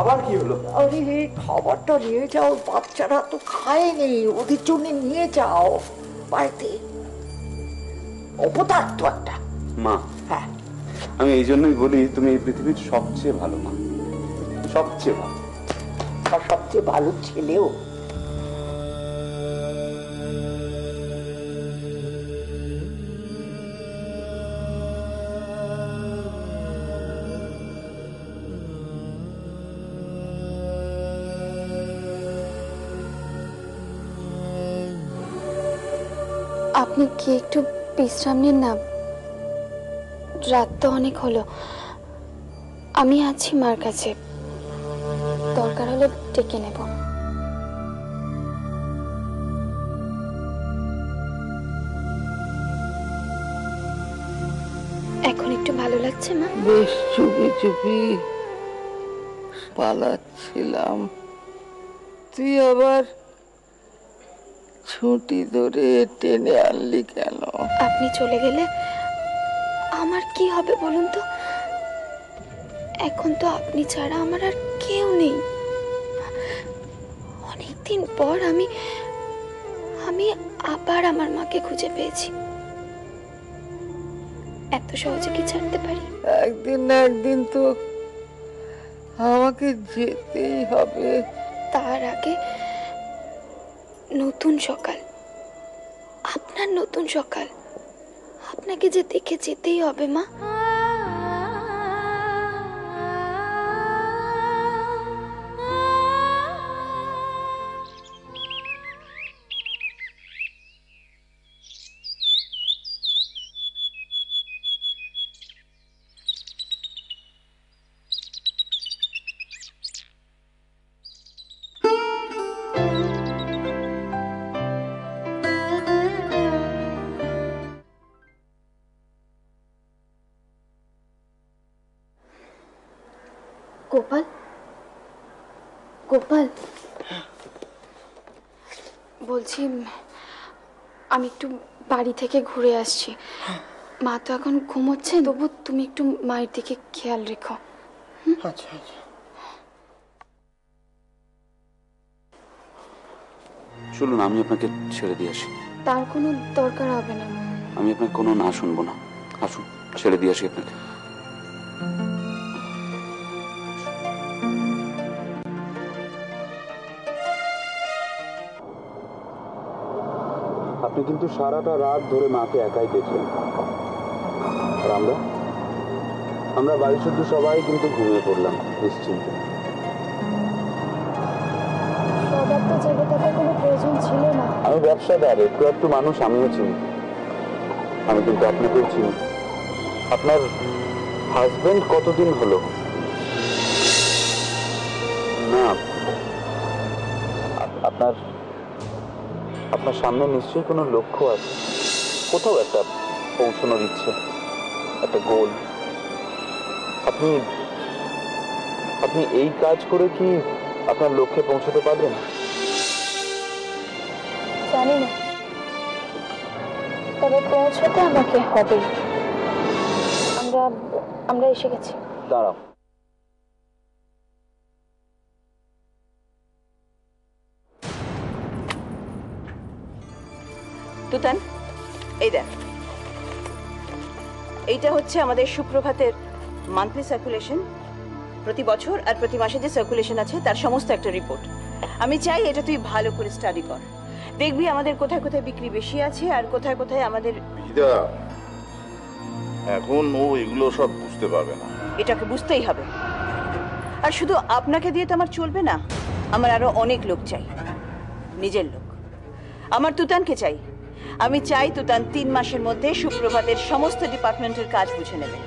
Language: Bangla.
আবার কি হলো? আরে খাবারটা নিয়ে যাও, বাচ্চারা তো খায়নি, ওদের জন্য নিয়ে যাও বাড়িতে। অপদার্থ একটা। মা, হ্যাঁ, আমি এই জন্যই বলি তুমি এই পৃথিবীর সবচেয়ে ভালো মা, সবচেয়ে ভালো। আর সবচেয়ে ভালো ছেলেও। আপনি কি একটু বিশ্রাম নিন না, রাত তো অনেক হলো। আমি আছি মার কাছে, দরকার হলে ডেকে নেব। এখন একটু ভালো লাগছে মা? বেশ চুপি চুপি পালাচ্ছিলাম, তুই আবার ছুটি ধরে টেনে আনলি কেন? আপনি চলে গেলে আমার কি হবে বলুন তো? এখন তো আপনি ছাড়া আমার আর কেউ নেই। অনেকদিন পর আমি আবার আমার মাকে খুঁজে পেয়েছি। এত সহজে কি ছাড়তে পারি? একদিন না একদিন তো আমাকে যেতেই হবে। তার আগে নতুন সকাল, আপনার নতুন সকাল, আপনাকে যে দেখে যেতেই হবে মা। গোপাল, গোপাল, বলছি আমি একটু বাড়ি থেকে ঘুরে আসছি। মা তো এখন ঘুমোচ্ছে, তবু তুমি একটু মায়ের দিকে খেয়াল রেখো। আচ্ছা আচ্ছা, চলুন আমি আপনাকে ছেড়ে দিয়ে আসি। তার কোনো দরকার হবে না। আমি আপনার কোনো না শুনবো না, আসুন ছেড়ে দিয়ে আসি আপনাকে। আপনি কিন্তু সারাটা রাত ধরে মাকে একাই দেখলেন, আর আমরা বাড়ি শুদ্ধ সবাই কিন্তু ঘুমিয়ে পড়লাম নিশ্চিন্তে। সবার তো জেগে থাকার কোনো প্রয়োজন ছিল না। আমি ব্যবসাদার, একটু একটু মানুষ আমিও চিনি। আমি কিন্তু আপনাকেও চিনি। আপনার হাজবেন্ড কতদিন হলো? না, আপনার আপনার সামনে নিশ্চয়ই কোনো লক্ষ্য আছে, কোথাও একটা পৌঁছানোর ইচ্ছে, একটা গোল। আপনি আপনি এই কাজ করে কি আপনার লক্ষ্যে পৌঁছাতে পারবেন? জানি না, তবে পৌঁছতে আমাকে হবে। আমরা এসে গেছি। দাঁড়াও, তুতান, এই দেখ, এইটা হচ্ছে আমাদের সুপ্রভাতের মান্থলি সার্কুলেশন। প্রতি বছর আর প্রতি মাসে যে সার্কুলেশন আছে তার সমস্ত একটা রিপোর্ট। আমি চাই এটা তুই ভালো করে স্টাডি কর, দেখবি আমাদের কোথায় কোথায় বিক্রি বেশি আছে আর কোথায় কোথায় আমাদের। এখন ও এগুলো সব বুঝতে পারবে না। এটাকে বুঝতেই হবে। আর শুধু আপনাকে দিয়ে তো আমার চলবে না, আমার আরো অনেক লোক চাই, নিজের লোক। আমার তুতানকে চাই। আমি চাই তুতান 3 মাসের মধ্যে সুপ্রভাতের সমস্ত ডিপার্টমেন্টের কাজ বুঝে নেবে।